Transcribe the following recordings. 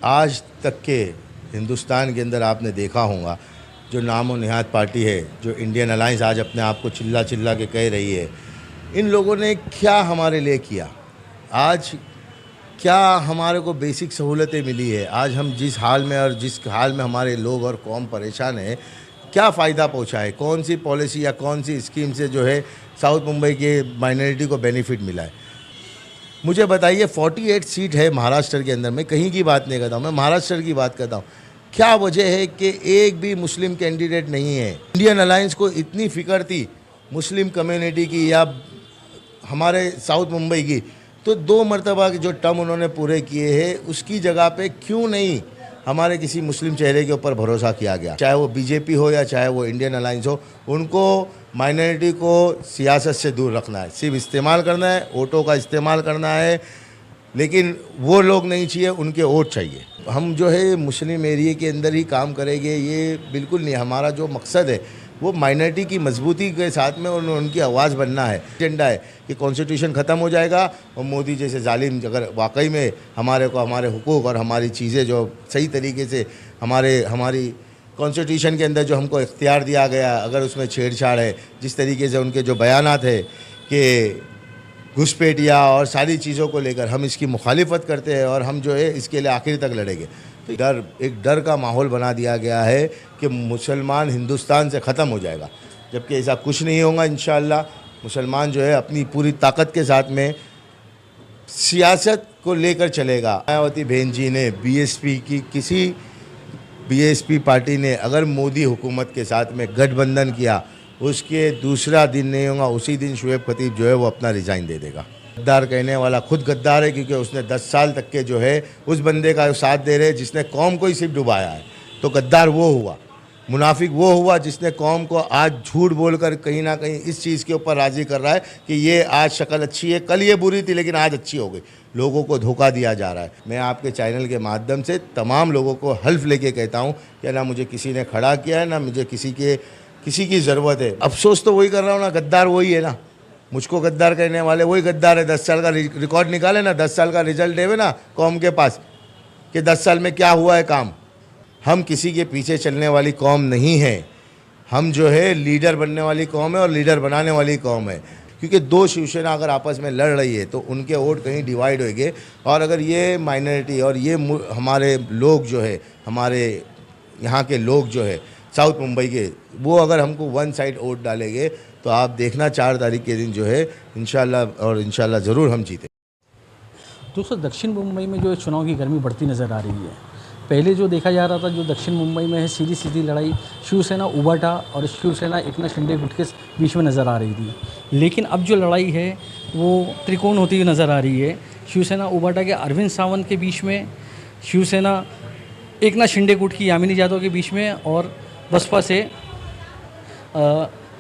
आज तक के हिंदुस्तान के अंदर आपने देखा होगा जो नामो निहाद पार्टी है, जो इंडियन अलायंस आज अपने आप को चिल्ला चिल्ला के कह रही है, इन लोगों ने क्या हमारे लिए किया? आज क्या हमारे को बेसिक सहूलतें मिली है? आज हम जिस हाल में और जिस हाल में हमारे लोग और कौम परेशान है, क्या फ़ायदा पहुंचा है? कौन सी पॉलिसी या कौन सी स्कीम से जो है साउथ मुंबई के माइनॉरिटी को बेनिफिट मिला है? मुझे बताइए। 48 सीट है महाराष्ट्र के अंदर। मैं कहीं की बात नहीं करता हूँ, मैं महाराष्ट्र की बात करता हूँ। क्या वजह है कि एक भी मुस्लिम कैंडिडेट नहीं है? इंडियन अलायंस को इतनी फ़िक्र थी मुस्लिम कम्युनिटी की या हमारे साउथ मुंबई की, तो 2 मरतबा के जो टर्म उन्होंने पूरे किए हैं, उसकी जगह पे क्यों नहीं हमारे किसी मुस्लिम चेहरे के ऊपर भरोसा किया गया? चाहे वो बीजेपी हो या चाहे वो इंडियन अलायंस हो, उनको माइनॉरिटी को सियासत से दूर रखना है, सिर्फ इस्तेमाल करना है, वोटों का इस्तेमाल करना है, लेकिन वो लोग नहीं चाहिए, उनके वोट चाहिए। हम जो है मुस्लिम एरिया के अंदर ही काम करेंगे, ये बिल्कुल नहीं। हमारा जो मकसद है वो माइनॉरिटी की मजबूती के साथ में उनकी आवाज़ बनना है। एजेंडा है कि कॉन्स्टिट्यूशन ख़त्म हो जाएगा और मोदी जैसे जालिम अगर वाकई में हमारे को हमारे हुकूक और हमारी चीज़ें जो सही तरीके से हमारी कॉन्स्टिट्यूशन के अंदर जो हमको इख्तियार दिया गया, अगर उसमें छेड़छाड़ है, जिस तरीके से उनके जो बयानात है कि घुसपैठिया और सारी चीज़ों को लेकर हम इसकी मुखालिफत करते हैं और हम जो है इसके लिए आखिर तक लड़ेंगे। तो एक डर का माहौल बना दिया गया है कि मुसलमान हिंदुस्तान से ख़त्म हो जाएगा, जबकि ऐसा कुछ नहीं होगा। इंशाअल्लाह मुसलमान जो है अपनी पूरी ताकत के साथ में सियासत को लेकर चलेगा। मायावती बहन जी ने बीएसपी पार्टी ने अगर मोदी हुकूमत के साथ में गठबंधन किया, उसके दूसरा दिन नहीं होगा, उसी दिन शुएब खतीब जो है वो अपना रिज़ाइन दे देगा। गद्दार कहने वाला खुद गद्दार है, क्योंकि उसने 10 साल तक के जो है उस बंदे का साथ दे रहे जिसने कौम को ही सिर्फ डुबाया है। तो गद्दार वो हुआ, मुनाफिक वो हुआ जिसने कौम को आज झूठ बोलकर कहीं ना कहीं इस चीज़ के ऊपर राज़ी कर रहा है कि ये आज शक्ल अच्छी है, कल ये बुरी थी लेकिन आज अच्छी हो गई। लोगों को धोखा दिया जा रहा है। मैं आपके चैनल के माध्यम से तमाम लोगों को हल्फ लेके कहता हूँ कि ना मुझे किसी ने खड़ा किया है, ना मुझे किसी की ज़रूरत है। अफसोस तो वही कर रहा हूँ ना, गद्दार वही है ना, मुझको गद्दार कहने वाले वही गद्दार है। 10 साल का रिकॉर्ड निकाले ना, 10 साल का रिजल्ट देवे ना कौम के पास कि 10 साल में क्या हुआ है काम। हम किसी के पीछे चलने वाली कौम नहीं है, हम जो है लीडर बनने वाली कौम है और लीडर बनाने वाली कौम है। क्योंकि 2 शिवसेना अगर आपस में लड़ रही है तो उनके वोट कहीं डिवाइड होंगे, और अगर ये माइनॉरिटी और ये हमारे लोग जो है, हमारे यहाँ के लोग जो है साउथ मुंबई के, वो अगर हमको वन साइड वोट डालेंगे तो आप देखना 4 तारीख के दिन जो है इंशाल्लाह ज़रूर हम जीते। दोस्तों, दक्षिण मुंबई में जो चुनाव की गर्मी बढ़ती नज़र आ रही है। पहले जो देखा जा रहा था, जो दक्षिण मुंबई में है, सीधी सीधी लड़ाई शिवसेना उबाटा और शिवसेना एकनाथ शिंदे गुट के बीच में नज़र आ रही थी। लेकिन अब जो लड़ाई है वो त्रिकोण होती हुई नज़र आ रही है। शिवसेना उबाटा के अरविंद सावंत के बीच में, शिवसेना एकनाथ शिंदे गुट की यामिनी यादव के बीच में, और बसपा से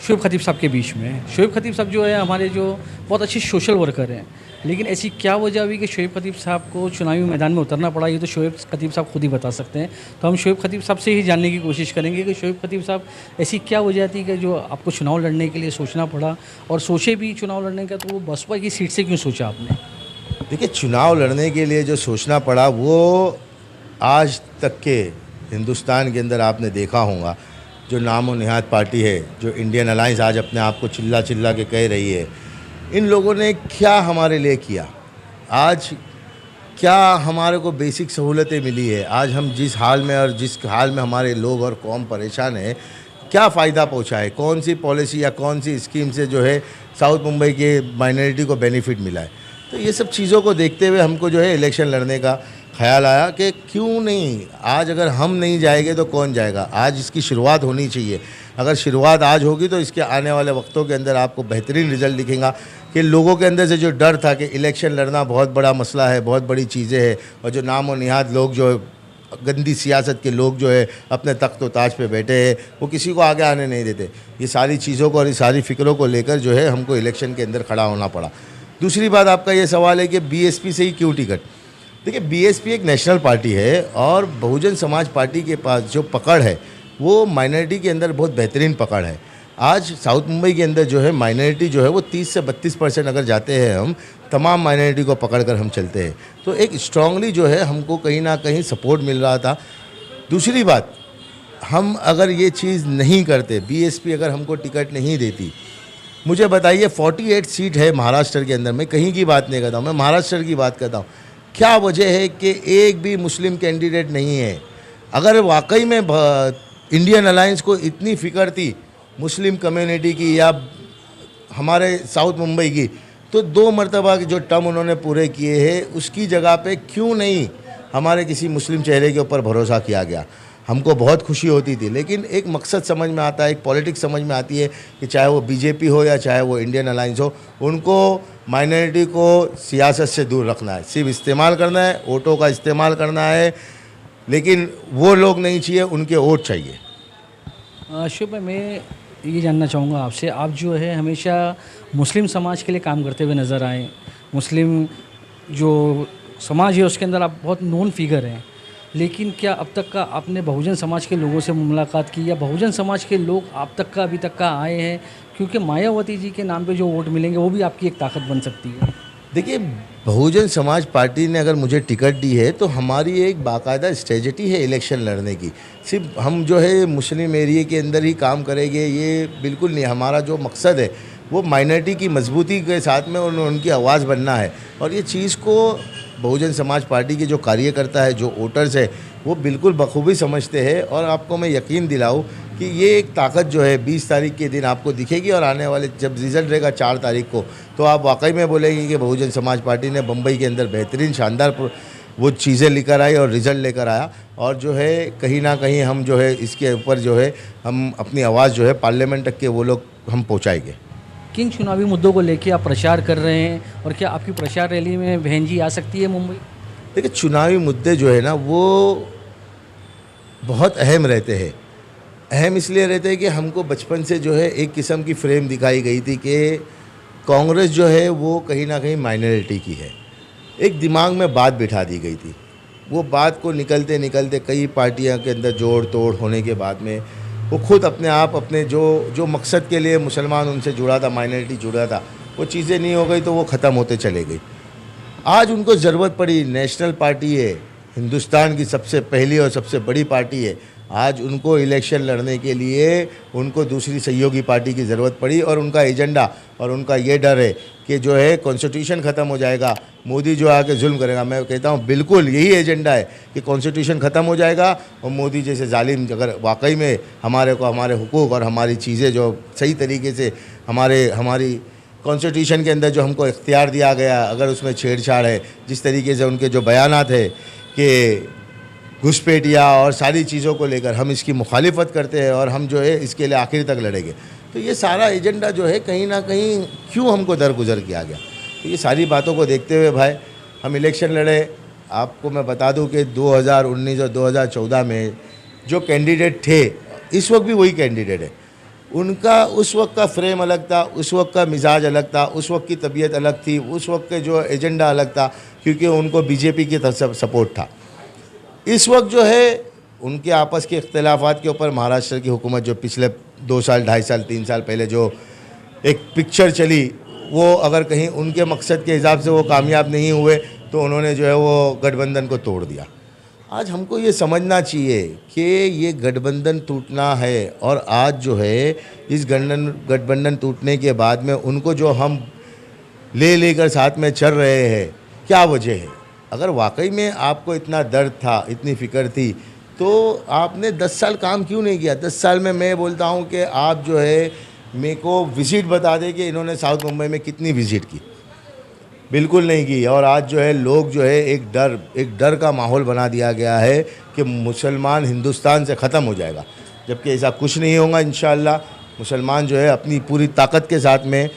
शुएब खतीब साहब के बीच में। शुएब खतीब साहब जो है हमारे जो बहुत अच्छे सोशल वर्कर हैं, लेकिन ऐसी क्या वजह हुई कि शुएब खतीब साहब को चुनावी मैदान में उतरना पड़ा, ये तो शुएब खतीब साहब खुद ही बता सकते हैं। तो हम शुएब खतीब साहब से ही जानने की कोशिश करेंगे कि शुएब खतीब साहब ऐसी क्या वजह थी कि जो आपको चुनाव लड़ने के लिए सोचना पड़ा, और सोचे भी चुनाव लड़ने का तो वो बसपा की सीट से क्यों सोचा आपने? देखिए, चुनाव लड़ने के लिए जो सोचना पड़ा वो आज तक के हिंदुस्तान के अंदर आपने देखा होगा जो नामो निहाद पार्टी है, जो इंडियन अलायंस आज अपने आप को चिल्ला चिल्ला के कह रही है, इन लोगों ने क्या हमारे लिए किया? आज क्या हमारे को बेसिक सहूलतें मिली है? आज हम जिस हाल में और जिस हाल में हमारे लोग और कौम परेशान है, क्या फ़ायदा पहुंचा है? कौन सी पॉलिसी या कौन सी स्कीम से जो है साउथ मुंबई के माइनॉरिटी को बेनिफिट मिला है? तो ये सब चीज़ों को देखते हुए हमको जो है इलेक्शन लड़ने का ख्याल आया कि क्यों नहीं, आज अगर हम नहीं जाएंगे तो कौन जाएगा? आज इसकी शुरुआत होनी चाहिए। अगर शुरुआत आज होगी तो इसके आने वाले वक्तों के अंदर आपको बेहतरीन रिजल्ट दिखेगा कि लोगों के अंदर से जो डर था कि इलेक्शन लड़ना बहुत बड़ा मसला है, बहुत बड़ी चीज़ें हैं, और जो नाम और निहाद लोग जो गंदी सियासत के लोग जो है अपने तख्त व ताज पे बैठे हैं, वो किसी को आगे आने नहीं देते। ये सारी चीज़ों को और ये सारी फ़िक्रों को लेकर जो है हमको इलेक्शन के अंदर खड़ा होना पड़ा। दूसरी बात, आपका ये सवाल है कि बीएसपी से ही क्यों टिकट? देखिए, बीएसपी एक नेशनल पार्टी है और बहुजन समाज पार्टी के पास जो पकड़ है वो माइनॉरिटी के अंदर बहुत बेहतरीन पकड़ है। आज साउथ मुंबई के अंदर जो है माइनॉरिटी जो है वो 30 से 32% अगर जाते हैं हम तमाम माइनॉरिटी को पकड़कर हम चलते हैं, तो एक स्ट्रांगली जो है हमको कहीं ना कहीं सपोर्ट मिल रहा था। दूसरी बात, हम अगर ये चीज़ नहीं करते, बीएसपी अगर हमको टिकट नहीं देती, मुझे बताइए 48 सीट है महाराष्ट्र के अंदर, मैं कहीं की बात नहीं करता हूँ, मैं महाराष्ट्र की बात करता हूँ, क्या वजह है कि एक भी मुस्लिम कैंडिडेट नहीं है? अगर वाकई में इंडियन अलायंस को इतनी फ़िक्र थी मुस्लिम कम्युनिटी की या हमारे साउथ मुंबई की, तो 2 मरतबा के जो टर्म उन्होंने पूरे किए हैं उसकी जगह पे क्यों नहीं हमारे किसी मुस्लिम चेहरे के ऊपर भरोसा किया गया? हमको बहुत खुशी होती थी। लेकिन एक मकसद समझ में आता है, एक पॉलिटिक्स समझ में आती है कि चाहे वो बीजेपी हो या चाहे वो इंडियन अलायंस हो, उनको माइनॉरिटी को सियासत से दूर रखना है, सिर्फ इस्तेमाल करना है, वोटों का इस्तेमाल करना है, लेकिन वो लोग नहीं चाहिए, उनके वोट चाहिए। शुभ भाई, मैं ये जानना चाहूँगा आपसे, आप जो है हमेशा मुस्लिम समाज के लिए काम करते हुए नज़र आए। मुस्लिम जो समाज है उसके अंदर आप बहुत नोन फिगर हैं, लेकिन क्या अब तक का आपने बहुजन समाज के लोगों से मुलाकात की, या बहुजन समाज के लोग आप तक का अभी तक का आए हैं? क्योंकि मायावती जी के नाम पे जो वोट मिलेंगे वो भी आपकी एक ताकत बन सकती है। देखिए, बहुजन समाज पार्टी ने अगर मुझे टिकट दी है तो हमारी एक बाकायदा स्ट्रेटजी है इलेक्शन लड़ने की। सिर्फ हम जो है मुस्लिम एरिया के अंदर ही काम करेंगे ये बिल्कुल नहीं। हमारा जो मकसद है वो माइनॉरिटी की मजबूती के साथ में उनकी आवाज़ बनना है, और ये चीज़ को बहुजन समाज पार्टी के जो कार्यकर्ता है, जो वोटर्स है, वो बिल्कुल बखूबी समझते हैं। और आपको मैं यकीन दिलाऊं कि ये एक ताकत जो है 20 तारीख के दिन आपको दिखेगी, और आने वाले जब रिज़ल्ट रहेगा 4 तारीख को, तो आप वाकई में बोलेंगे कि बहुजन समाज पार्टी ने बम्बई के अंदर बेहतरीन शानदार वो चीज़ें लेकर आई और रिज़ल्ट लेकर आया। और जो है कहीं ना कहीं हम जो है इसके ऊपर जो है हम अपनी आवाज़ जो है पार्लियामेंट तक के वो लोग हम पहुँचाएंगे। किन चुनावी मुद्दों को लेके आप प्रचार कर रहे हैं, और क्या आपकी प्रचार रैली में बहन जी आ सकती है मुंबई? देखिए, चुनावी मुद्दे जो है ना वो बहुत अहम रहते हैं। अहम इसलिए रहते हैं कि हमको बचपन से जो है एक किस्म की फ्रेम दिखाई गई थी कि कांग्रेस जो है वो कहीं ना कहीं माइनॉरिटी की है। एक दिमाग में बात बिठा दी गई थी। वो बात को निकलते निकलते कई पार्टियों के अंदर जोड़ तोड़ होने के बाद में वो खुद अपने आप अपने जो मकसद के लिए मुसलमान उनसे जुड़ा था, माइनॉरिटी जुड़ा था, वो चीज़ें नहीं हो गई तो वो ख़त्म होते चले गई। आज उनको ज़रूरत पड़ी, नेशनल पार्टी है, हिंदुस्तान की सबसे पहली और सबसे बड़ी पार्टी है, आज उनको इलेक्शन लड़ने के लिए उनको दूसरी सहयोगी पार्टी की ज़रूरत पड़ी। और उनका एजेंडा और उनका ये डर है कि जो है कॉन्स्टिट्यूशन ख़त्म हो जाएगा, मोदी जो आके जुल्म करेगा। मैं कहता हूँ बिल्कुल यही एजेंडा है कि कॉन्स्टिट्यूशन ख़त्म हो जाएगा, और मोदी जैसे जालिम अगर वाकई में हमारे को हमारे हुकूक और हमारी चीज़ें जो सही तरीके से हमारी कॉन्स्टिट्यूशन के अंदर जो हमको इख्तियार दिया गया, अगर उसमें छेड़छाड़ है, जिस तरीके से उनके जो बयानात है कि घुसपैठिया और सारी चीज़ों को लेकर हम इसकी मुखालिफत करते हैं और हम जो है इसके लिए आखिर तक लड़ेंगे, तो ये सारा एजेंडा जो है कहीं ना कहीं क्यों हमको दरगुजर किया गया। तो ये सारी बातों को देखते हुए भाई हम इलेक्शन लड़े। आपको मैं बता दूं कि 2019 और 2014 में जो कैंडिडेट थे, इस वक्त भी वही कैंडिडेट है। उनका उस वक्त का फ्रेम अलग था, उस वक्त का मिजाज अलग था, उस वक्त की तबीयत अलग थी, उस वक्त के जो एजेंडा अलग था, क्योंकि उनको बीजेपी की तरफ सपोर्ट था। इस वक्त जो है उनके आपस के इख्तिलाफ़ात के ऊपर महाराष्ट्र की हुकूमत जो पिछले 2 साल, 2.5 साल, 3 साल पहले जो एक पिक्चर चली, वो अगर कहीं उनके मकसद के हिसाब से वो कामयाब नहीं हुए तो उन्होंने जो है वो गठबंधन को तोड़ दिया। आज हमको ये समझना चाहिए कि ये गठबंधन टूटना है, और आज जो है इस गठबंधन टूटने के बाद में उनको जो हम लेकर साथ में चल रहे हैं, क्या वजह है? अगर वाकई में आपको इतना दर्द था, इतनी फ़िक्र थी, तो आपने 10 साल काम क्यों नहीं किया? 10 साल में मैं बोलता हूँ कि आप जो है मेरे को विज़िट बता दें कि इन्होंने साउथ मुंबई में कितनी विज़िट की। बिल्कुल नहीं की। और आज जो है लोग जो है एक डर का माहौल बना दिया गया है कि मुसलमान हिंदुस्तान से ख़त्म हो जाएगा, जबकि ऐसा कुछ नहीं होगा। इंशाअल्लाह मुसलमान जो है अपनी पूरी ताकत के साथ में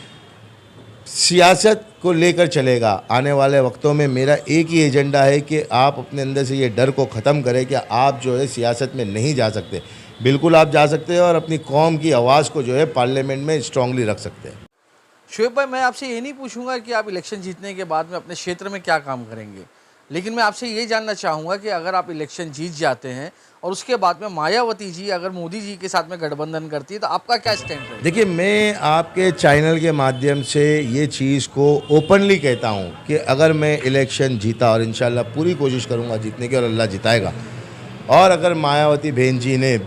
सियासत को लेकर चलेगा। आने वाले वक्तों में मेरा एक ही एजेंडा है कि आप अपने अंदर से ये डर को ख़त्म करें कि आप जो है सियासत में नहीं जा सकते। बिल्कुल आप जा सकते हैं और अपनी कौम की आवाज़ को जो है पार्लियामेंट में स्ट्रांगली रख सकते हैं। शोएब भाई, मैं आपसे ये नहीं पूछूंगा कि आप इलेक्शन जीतने के बाद में अपने क्षेत्र में क्या काम करेंगे। लेकिन मैं आपसे ये जानना चाहूँगा कि अगर आप इलेक्शन जीत जाते हैं और उसके बाद में मायावती जी अगर मोदी जी के साथ में गठबंधन करती है तो आपका क्या स्टैंड रहेगा? देखिए, मैं आपके चैनल के माध्यम से ये चीज़ को ओपनली कहता हूँ कि अगर मैं इलेक्शन जीता, और इंशाल्लाह पूरी कोशिश करूँगा जीतने की, और अल्लाह जिताएगा, और अगर मायावती बहन जी ने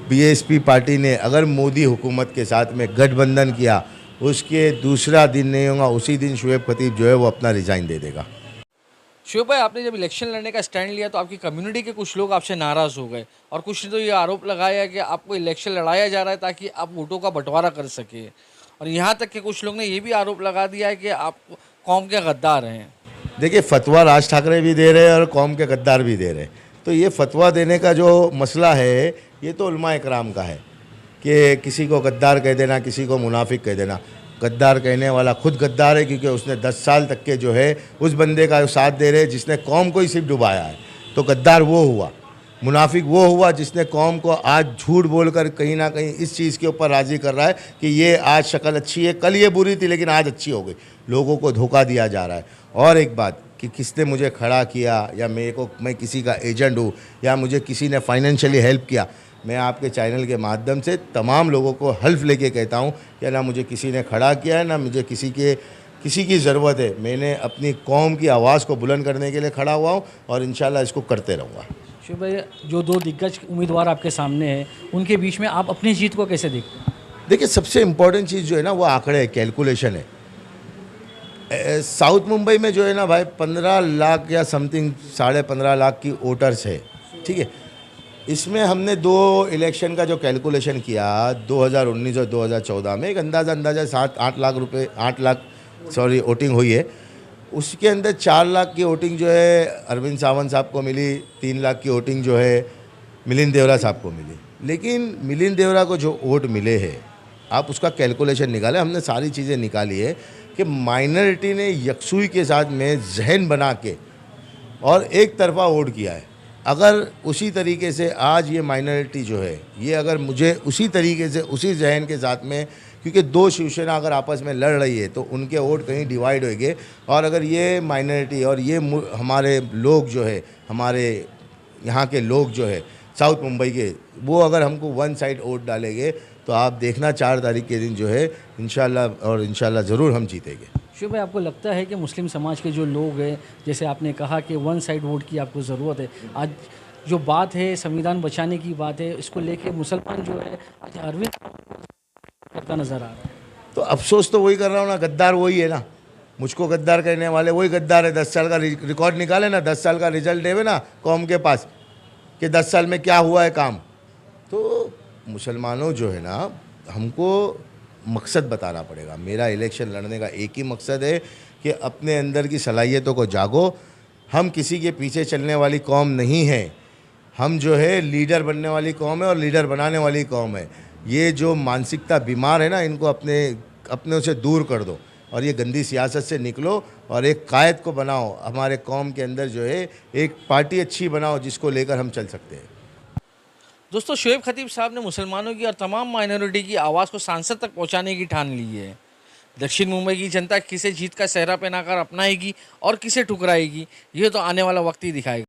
बीएसपी पार्टी ने अगर मोदी हुकूमत के साथ में गठबंधन किया, उसके दूसरा दिन नहीं होगा, उसी दिन शुएब खतीब जो है वो अपना रिज़ाइन दे देगा। शुएब भाई, आपने जब इलेक्शन लड़ने का स्टैंड लिया तो आपकी कम्युनिटी के कुछ लोग आपसे नाराज़ हो गए और कुछ ने तो ये आरोप लगाया कि आपको इलेक्शन लड़ाया जा रहा है ताकि आप वोटों का बंटवारा कर सके, और यहाँ तक कि कुछ लोग ने ये भी आरोप लगा दिया है कि आप कौम के गद्दार हैं। देखिए, फतवा राज ठाकरे भी दे रहे हैं और कौम के गद्दार भी दे रहे हैं। तो ये फतवा देने का जो मसला है, ये तो उलमा इकराम का है कि किसी को गद्दार कह देना, किसी को मुनाफिक कह देना। गद्दार कहने वाला खुद गद्दार है, क्योंकि उसने 10 साल तक के जो है उस बंदे का साथ दे रहे जिसने कौम को ही सिर्फ डुबाया है। तो गद्दार वो हुआ, मुनाफिक वो हुआ जिसने कौम को आज झूठ बोलकर कहीं ना कहीं इस चीज़ के ऊपर राज़ी कर रहा है कि ये आज शक्ल अच्छी है, कल ये बुरी थी लेकिन आज अच्छी हो गई। लोगों को धोखा दिया जा रहा है। और एक बात कि किसने मुझे खड़ा किया, या मैं किसी का एजेंट हूँ, या मुझे किसी ने फाइनेंशियली हेल्प किया, मैं आपके चैनल के माध्यम से तमाम लोगों को हल्फ लेके कहता हूँ कि ना मुझे किसी ने खड़ा किया है, ना मुझे किसी की ज़रूरत है। मैंने अपनी कौम की आवाज़ को बुलंद करने के लिए खड़ा हुआ हूँ और इंशाल्लाह इसको करते रहूँगा। शुएब भाई, जो दो दिग्गज उम्मीदवार आपके सामने हैं, उनके बीच में आप अपनी जीत को कैसे देखते हैं? देखिए, सबसे इम्पोर्टेंट चीज़ जो है ना वो आंकड़े है, कैलकुलेशन है। साउथ मुंबई में जो है ना भाई 15 लाख या समथिंग 15.5 लाख की वोटर्स है, ठीक है। इसमें हमने 2 इलेक्शन का जो कैलकुलेशन किया 2019 और 2014 में, एक अंदाज़ा 8 लाख वोटिंग हुई है। उसके अंदर 4 लाख की वोटिंग जो है अरविंद सावंत साहब को मिली, 3 लाख की वोटिंग जो है मिलिंद देवरा साहब को मिली। लेकिन मिलिंद देवरा को जो वोट मिले हैं, आप उसका कैलकुलेशन निकालें, हमने सारी चीज़ें निकाली है कि माइनॉरिटी ने यकसुई के साथ में जहन बना के और एक तरफा वोट किया है। अगर उसी तरीके से आज ये माइनॉरिटी जो है, ये अगर मुझे उसी तरीके से उसी जहन के साथ में, क्योंकि 2 शिवसेना अगर आपस में लड़ रही है तो उनके वोट कहीं डिवाइड होंगे, और अगर ये माइनॉरिटी और ये हमारे लोग जो है, हमारे यहाँ के लोग जो है साउथ मुंबई के, वो अगर हमको वन साइड वोट डालेंगे तो आप देखना 4 तारीख के दिन जो है इंशाल्लाह ज़रूर हम जीतेंगे। शुएब भाई, आपको लगता है कि मुस्लिम समाज के जो लोग हैं, जैसे आपने कहा कि वन साइड वोट की आपको ज़रूरत है, आज जो बात है संविधान बचाने की बात है, इसको लेके मुसलमान जो है आज अरविंद करता नज़र आ रहा है? तो अफसोस तो वही कर रहा हूँ ना, गद्दार वही है ना। मुझको गद्दार कहने वाले वही गद्दार है। 10 साल का रिकॉर्ड निकाले ना, 10 साल का रिजल्ट देवे ना कौम के पास कि 10 साल में क्या हुआ है काम। तो मुसलमानों जो है ना, हमको मकसद बताना पड़ेगा। मेरा इलेक्शन लड़ने का एक ही मकसद है कि अपने अंदर की सलाहियतों को जागो। हम किसी के पीछे चलने वाली कौम नहीं है, हम जो है लीडर बनने वाली कौम है और लीडर बनाने वाली कौम है। ये जो मानसिकता बीमार है ना, इनको अपने से दूर कर दो और ये गंदी सियासत से निकलो और एक कायद को बनाओ। हमारे कौम के अंदर जो है एक पार्टी अच्छी बनाओ जिसको लेकर हम चल सकते हैं। दोस्तों, शुएब खतीब साहब ने मुसलमानों की और तमाम माइनॉरिटी की आवाज़ को सांसद तक पहुंचाने की ठान ली है। दक्षिण मुंबई की जनता किसे जीत का सेहरा पहनाकर अपनाएगी और किसे ठुकराएगी, ये तो आने वाला वक्त ही दिखाएगा।